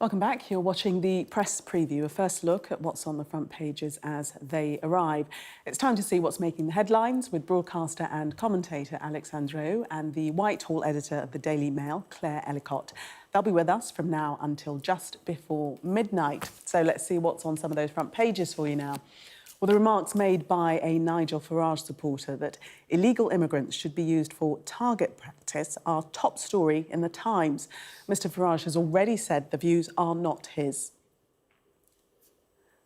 Welcome back. You're watching the press preview, a first look at what's on the front pages as they arrive. It's time to see what's making the headlines with broadcaster and commentator Alex Andreou and the Whitehall editor of the Daily Mail, Claire Ellicott. They'll be with us from now until just before midnight. So let's see what's on some of those front pages for you now. Well, the remarks made by a Nigel Farage supporter that illegal immigrants should be used for target practice are top story in the Times. Mr Farage has already said the views are not his.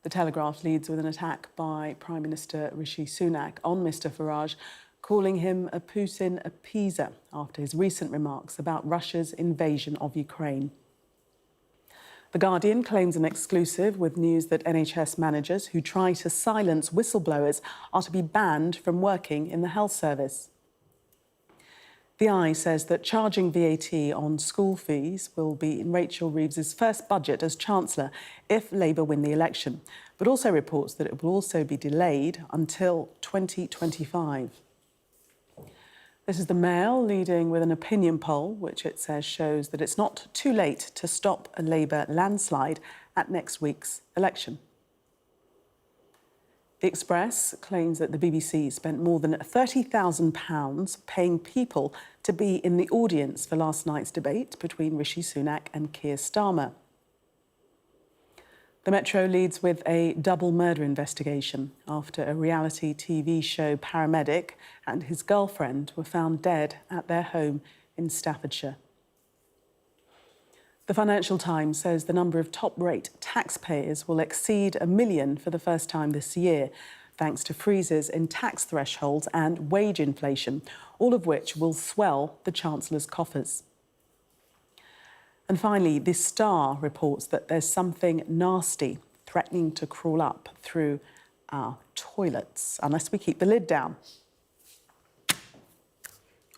The Telegraph leads with an attack by Prime Minister Rishi Sunak on Mr Farage, calling him a Putin appeaser after his recent remarks about Russia's invasion of Ukraine. The Guardian claims an exclusive with news that NHS managers who try to silence whistleblowers are to be banned from working in the health service. The Eye says that charging VAT on school fees will be in Rachel Reeves's first budget as Chancellor if Labour win the election, but also reports that it will also be delayed until 2025. This is the Mail leading with an opinion poll, which it says shows that it's not too late to stop a Labour landslide at next week's election. The Express claims that the BBC spent more than £30,000 paying people to be in the audience for last night's debate between Rishi Sunak and Keir Starmer. The Metro leads with a double murder investigation after a reality TV show paramedic and his girlfriend were found dead at their home in Staffordshire. The Financial Times says the number of top-rate taxpayers will exceed 1 million for the first time this year, thanks to freezes in tax thresholds and wage inflation, all of which will swell the Chancellor's coffers. And finally, the Star reports that there's something nasty threatening to crawl up through our toilets, unless we keep the lid down.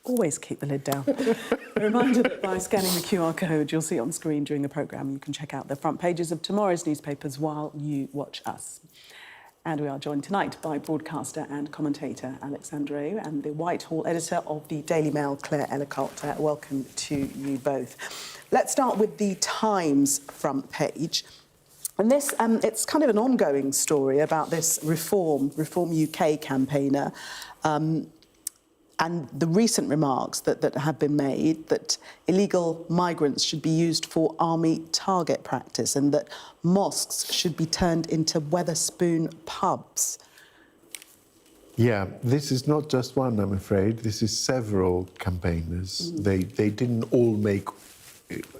Always keep the lid down. A reminder that by scanning the QR code you'll see on screen during the programme, you can check out the front pages of tomorrow's newspapers while you watch us. And we are joined tonight by broadcaster and commentator Alex Andreou and the Whitehall editor of the Daily Mail, Claire Ellicott. Welcome to you both. Let's start with the Times front page. And this, it's kind of an ongoing story about this Reform UK campaigner and the recent remarks that have been made that illegal migrants should be used for army target practice and that mosques should be turned into Wetherspoon pubs. Yeah, this is not just one, I'm afraid. This is several campaigners. They didn't all make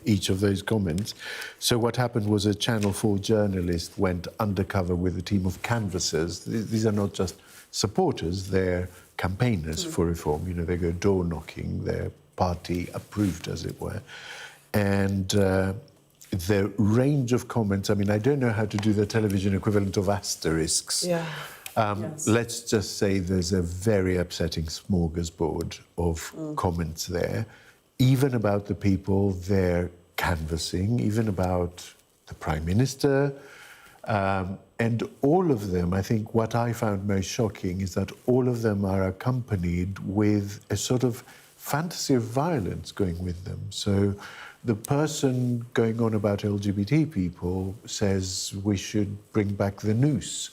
each of those comments. So what happened was a Channel 4 journalist went undercover with a team of canvassers. These are not just supporters, they're campaigners for reform. You know, they go door knocking, they're party approved, as it were. And the range of comments, I mean, I don't know how to do the television equivalent of asterisks. Yeah. Yes. Let's just say there's a very upsetting smorgasbord of comments there, even about the people they're canvassing, even about the Prime Minister. And all of them, I think what I found most shocking is that all of them are accompanied with a sort of fantasy of violence going with them. So the person going on about LGBT people says we should bring back the noose.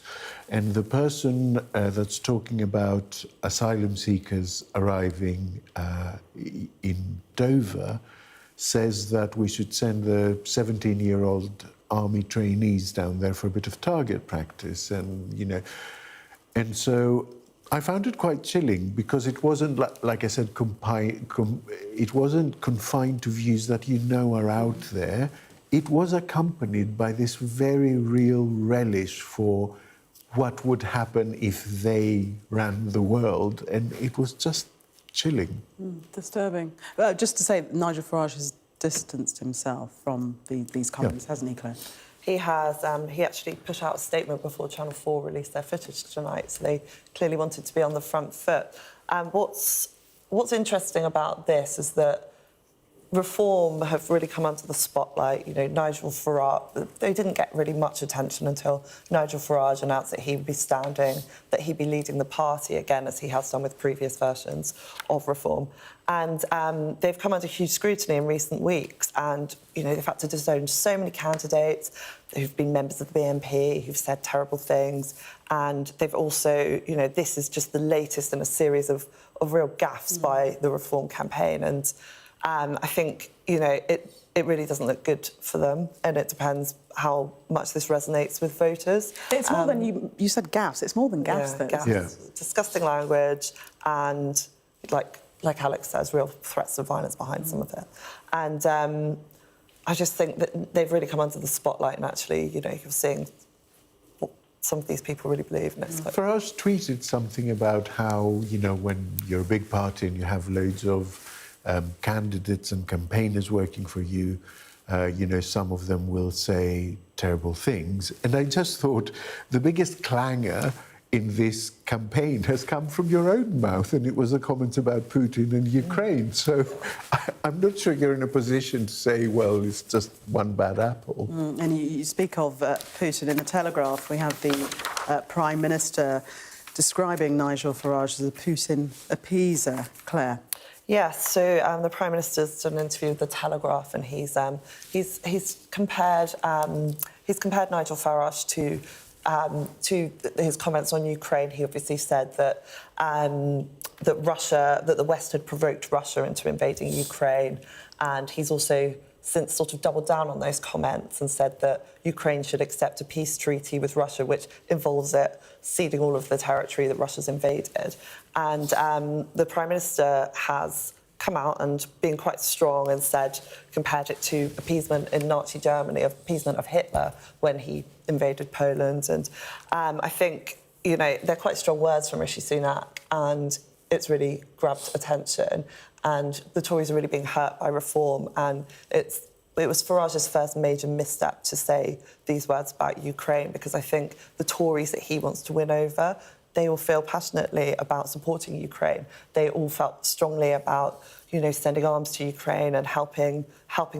And the person that's talking about asylum seekers arriving in Dover says that we should send the 17-year-old army trainees down there for a bit of target practice. And, you know, and so I found it quite chilling because it wasn't, like I said, it wasn't confined to views that you know are out there. It was accompanied by this very real relish for what would happen if they ran the world, and it was just chilling. Disturbing. Just to say, Nigel Farage has distanced himself from these comments, hasn't he, Claire? He has. He actually put out a statement before Channel 4 released their footage tonight, so they clearly wanted to be on the front foot. What's interesting about this is that Reform have really come under the spotlight. You know, Nigel Farage, they didn't get really much attention until Nigel Farage announced that he would be standing, that he'd be leading the party again, as he has done with previous versions of Reform. And they've come under huge scrutiny in recent weeks. And, you know, they've had to disown so many candidates who've been members of the BNP, who've said terrible things. And they've also, you know, this is just the latest in a series of real gaffes by the Reform campaign. And I think, you know, it really doesn't look good for them, and it depends how much this resonates with voters. It's more than you said gaffes. It's more than gaffes. Yeah, gaffes. Yeah. Disgusting language, and like Alex says, real threats of violence behind some of it. And I just think that they've really come under the spotlight, and actually, you know, you're seeing what some of these people really believe. And it's Farage tweeted something about how, you know, when you're a big party and you have loads of candidates and campaigners working for you, you know, some of them will say terrible things. And I just thought the biggest clangor in this campaign has come from your own mouth, and it was a comment about Putin and Ukraine. So I'm not sure you're in a position to say, well, it's just one bad apple. And you speak of Putin. In the Telegraph, we have the Prime Minister describing Nigel Farage as a Putin appeaser. Claire? Yes, so the Prime Minister's done an interview with the Telegraph, and he's compared Nigel Farage to his comments on Ukraine. He obviously said that that the West had provoked Russia into invading Ukraine, and he's also since sort of doubled down on those comments and said that Ukraine should accept a peace treaty with Russia, which involves it ceding all of the territory that Russia's invaded. And the Prime Minister has come out and been quite strong and said, compared it to appeasement in Nazi Germany, appeasement of Hitler when he invaded Poland. And I think, you know, they're quite strong words from Rishi Sunak, and it's really grabbed attention. And the Tories are really being hurt by Reform, and it was Farage's first major misstep to say these words about Ukraine, because I think the Tories that he wants to win over, they all feel passionately about supporting Ukraine. They all felt strongly about, you know, sending arms to Ukraine and helping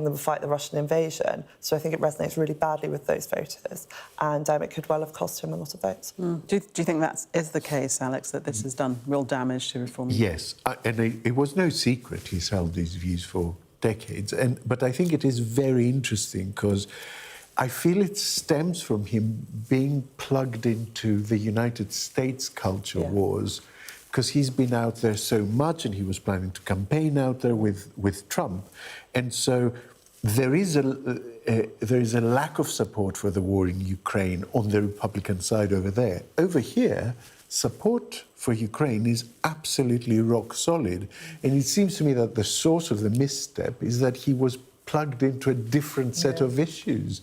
them fight the Russian invasion. So I think it resonates really badly with those voters, and it could well have cost him a lot of votes. Do you think that is the case, Alex, that this has done real damage to Reform? Yes, and it was no secret he's held these views for decades. But I think it is very interesting because I feel it stems from him being plugged into the United States culture wars, because he's been out there so much, and he was planning to campaign out there with Trump. And so there is a lack of support for the war in Ukraine on the Republican side over there. Over here, support for Ukraine is absolutely rock solid. And it seems to me that the source of the misstep is that he was plugged into a different set of issues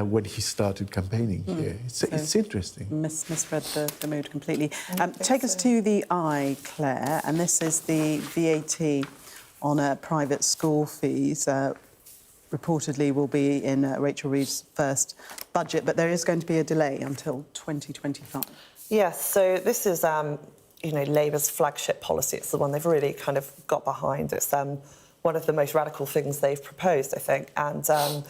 when he started campaigning here. It's interesting. Misread the mood completely. Take us to the eye, Claire, and this is the VAT on private school fees. Reportedly will be in Rachel Reeves' first budget, but there is going to be a delay until 2025. Yes, so this is, you know, Labour's flagship policy. It's the one they've really kind of got behind. It's one of the most radical things they've proposed, I think, and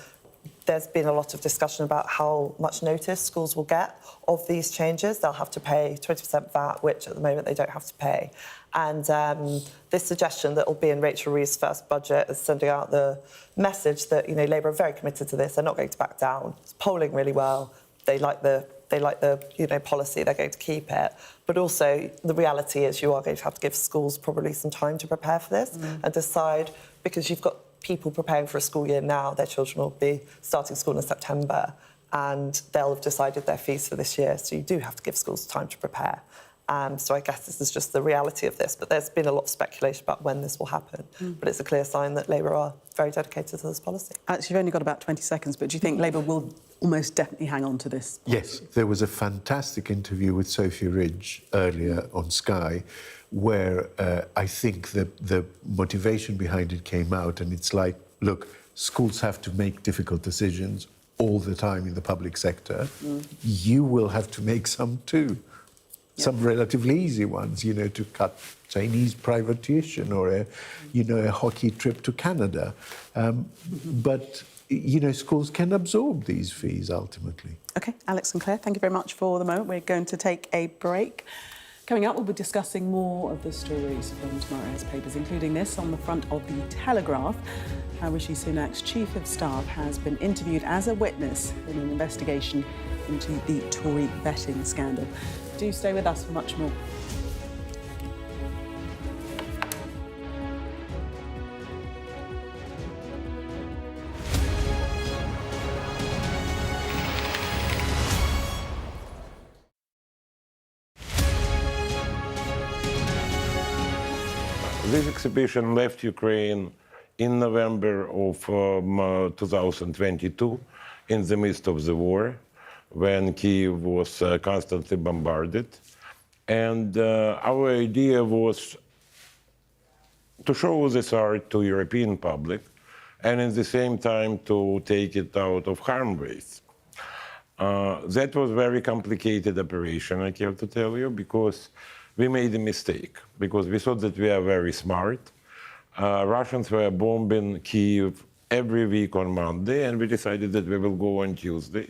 there's been a lot of discussion about how much notice schools will get of these changes. They'll have to pay 20% VAT, which at the moment they don't have to pay. And this suggestion that will be in Rachel Reeves' first budget is sending out the message that, you know, Labour are very committed to this. They're not going to back down. It's polling really well. They like the you know, policy. They're going to keep it. But also the reality is you are going to have to give schools probably some time to prepare for this and decide, because you've got people preparing for a school year now. Their children will be starting school in September, and they'll have decided their fees for this year. So you do have to give schools time to prepare. So I guess this is just the reality of this. But there's been a lot of speculation about when this will happen. But it's a clear sign that Labour are very dedicated to this policy. Alex, you've only got about 20 seconds, but do you think Labour will almost definitely hang on to this policy? Yes, there was a fantastic interview with Sophie Ridge earlier on Sky, where I think the motivation behind it came out, and it's like, look, schools have to make difficult decisions all the time in the public sector. You will have to make some too. some relatively easy ones, to cut Chinese private tuition or a hockey trip to Canada. But, schools can absorb these fees ultimately. OK, Alex and Claire, thank you very much for the moment. We're going to take a break. Coming up, we'll be discussing more of the stories from tomorrow's papers, including this on the front of the Telegraph. How Rishi Sunak's Chief of Staff has been interviewed as a witness in an investigation into the Tory betting scandal. Do stay with us for much more. This exhibition left Ukraine in November of 2022, in the midst of the war, when Kyiv was constantly bombarded. And our idea was to show this art to European public, and at the same time to take it out of harm ways. That was a very complicated operation, I have to tell you, because we made a mistake, because we thought that we are very smart. Russians were bombing Kyiv every week on Monday, and we decided that we will go on Tuesday.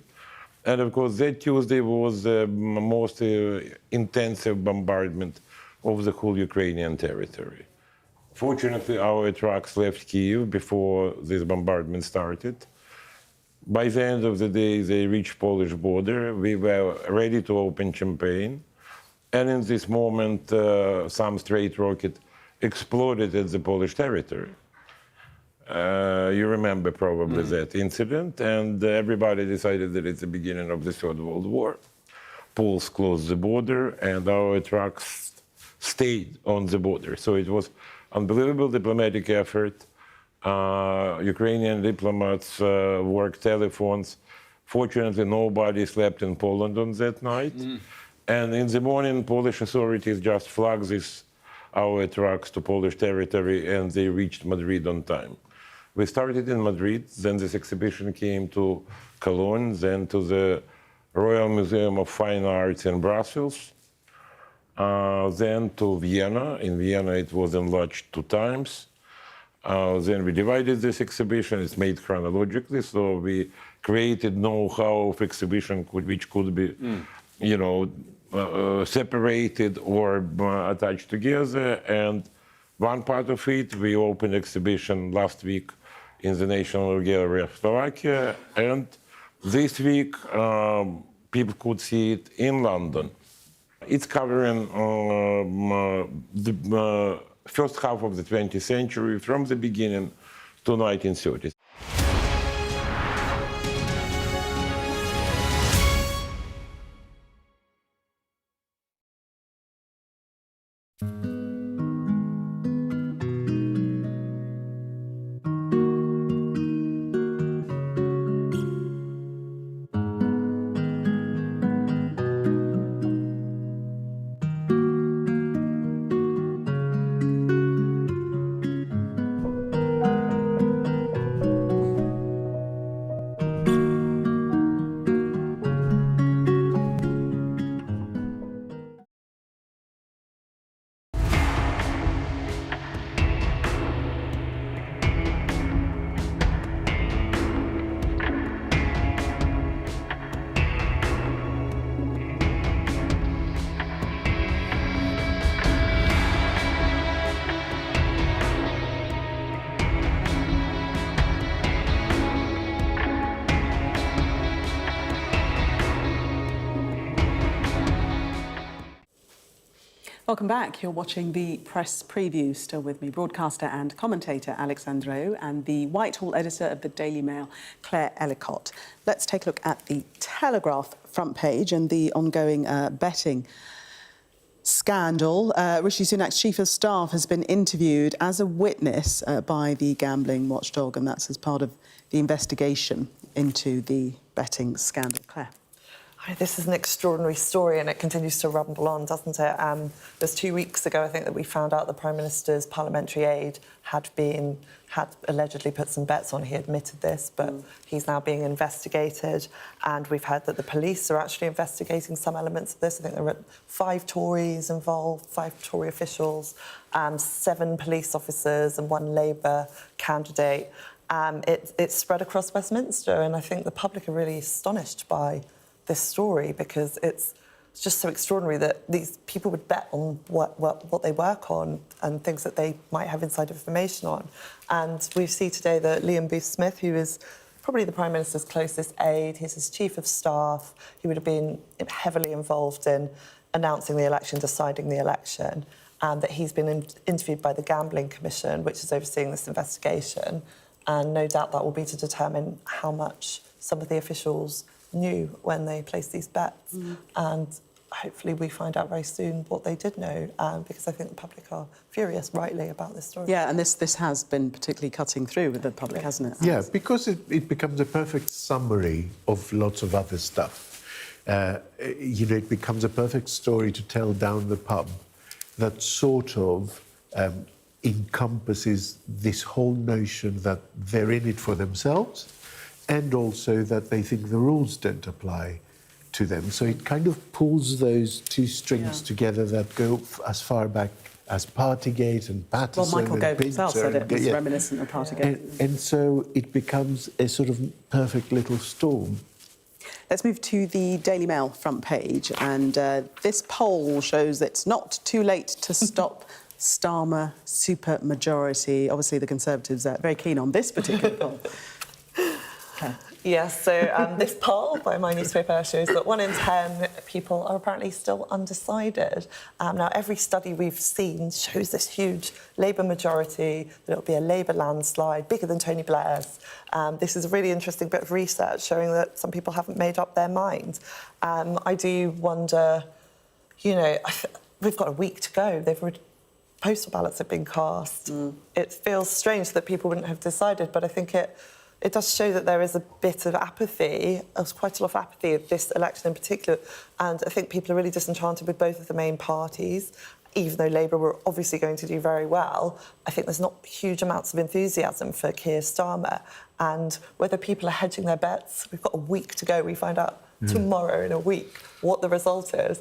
And of course, that Tuesday was the most intensive bombardment of the whole Ukrainian territory. Fortunately, our trucks left Kyiv before this bombardment started. By the end of the day, they reached Polish border. We were ready to open champagne. And in this moment, some straight rocket exploded at the Polish territory. You remember probably that incident, and everybody decided that it's the beginning of the Third World War. Poles closed the border, and our trucks stayed on the border. So it was unbelievable diplomatic effort. Ukrainian diplomats worked telephones. Fortunately, nobody slept in Poland on that night. And in the morning, Polish authorities just flagged our trucks to Polish territory, and they reached Madrid on time. We started in Madrid, then this exhibition came to Cologne, then to the Royal Museum of Fine Arts in Brussels, then to Vienna. In Vienna, it was enlarged 2 times. Then we divided this exhibition. It's made chronologically, so we created know-how of exhibition which could be, separated or attached together. And one part of it, we opened exhibition last week in the National Gallery of Slovakia, and this week people could see it in London. It's covering the first half of the 20th century, from the beginning to 1930s. Welcome back. You're watching the press preview. Still with me, broadcaster and commentator Alex Andreou and the Whitehall editor of the Daily Mail, Claire Ellicott. Let's take a look at the Telegraph front page and the ongoing betting scandal. Rishi Sunak's Chief of Staff has been interviewed as a witness by the gambling watchdog, and that's as part of the investigation into the betting scandal. Claire. This is an extraordinary story and it continues to rumble on, doesn't it? It was 2 weeks ago, I think, that we found out the Prime Minister's parliamentary aide had allegedly put some bets on. He admitted this, but he's now being investigated. And we've heard that the police are actually investigating some elements of this. I think there were 5 Tories involved, 5 Tory officials, 7 police officers and 1 Labour candidate. It's spread across Westminster, and I think the public are really astonished by this story because it's just so extraordinary that these people would bet on what they work on and things that they might have inside information on. And we see today that Liam Booth-Smith, who is probably the Prime Minister's closest aide, he's his chief of staff, he would have been heavily involved in announcing the election, deciding the election, and that he's been interviewed by the Gambling Commission, which is overseeing this investigation. And no doubt that will be to determine how much some of the officials knew when they placed these bets. And hopefully we find out very soon what they did know, because I think the public are furious, rightly, about this story. Yeah, and this has been particularly cutting through with the public, hasn't it? Yeah, because it becomes a perfect summary of lots of other stuff. It becomes a perfect story to tell down the pub that sort of encompasses this whole notion that they're in it for themselves, and also that they think the rules don't apply to them. So it kind of pulls those 2 strings together that go as far back as Partygate and Patterson. Well, Michael Gove himself said it was yeah. reminiscent of Partygate. And so it becomes a sort of perfect little storm. Let's move to the Daily Mail front page, and this poll shows it's not too late to stop Starmer supermajority. Obviously, the Conservatives are very keen on this particular poll. Okay. Yes, so this poll by my newspaper shows that 1 in 10 people are apparently still undecided. Now, every study we've seen shows this huge Labour majority, that it'll be a Labour landslide, bigger than Tony Blair's. This is a really interesting bit of research showing that some people haven't made up their mind. I do wonder, we've got a week to go. Postal ballots have been cast. It feels strange that people wouldn't have decided, but I think it does show that there is a bit of apathy. There's quite a lot of apathy of this election in particular, and I think people are really disenchanted with both of the main parties. Even though Labour were obviously going to do very well, I think there's not huge amounts of enthusiasm for Keir Starmer. And whether people are hedging their bets, we've got a week to go. We find out tomorrow in a week what the result is.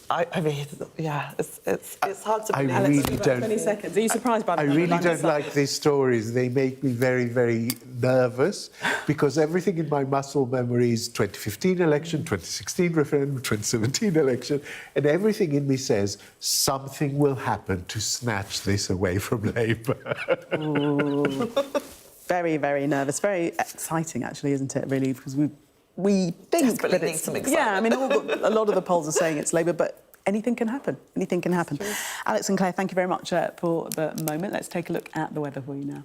I mean, yeah, it's hard to believe. I really don't. 20 seconds. Are you surprised by that? I really don't like these stories. They make me very, very nervous because everything in my muscle memory is 2015 election, 2016 referendum, 2017 election, and everything in me says something will happen to snatch this away from Labour. Very, very nervous. Very exciting, actually, isn't it, really? Because we think Desperately that need it's... some excitement. Yeah, I mean, a lot of the polls are saying it's Labour, but anything can happen. Anything can happen. Alex and Claire, thank you very much for the moment. Let's take a look at the weather for you now.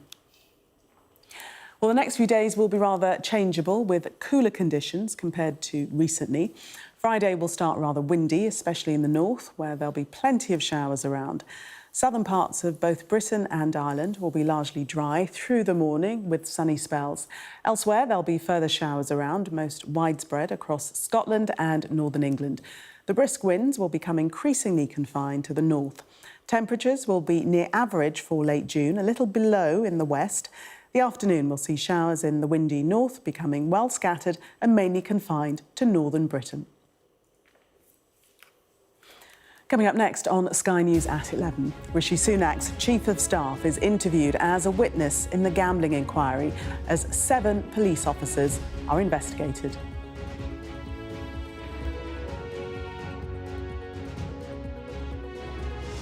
Well, the next few days will be rather changeable with cooler conditions compared to recently. Friday will start rather windy, especially in the north, where there'll be plenty of showers around. Southern parts of both Britain and Ireland will be largely dry through the morning with sunny spells. Elsewhere, there'll be further showers around, most widespread across Scotland and northern England. The brisk winds will become increasingly confined to the north. Temperatures will be near average for late June, a little below in the west. The afternoon will see showers in the windy north becoming well scattered and mainly confined to northern Britain. Coming up next on Sky News at 11, Rishi Sunak's chief of staff is interviewed as a witness in the gambling inquiry as 7 police officers are investigated.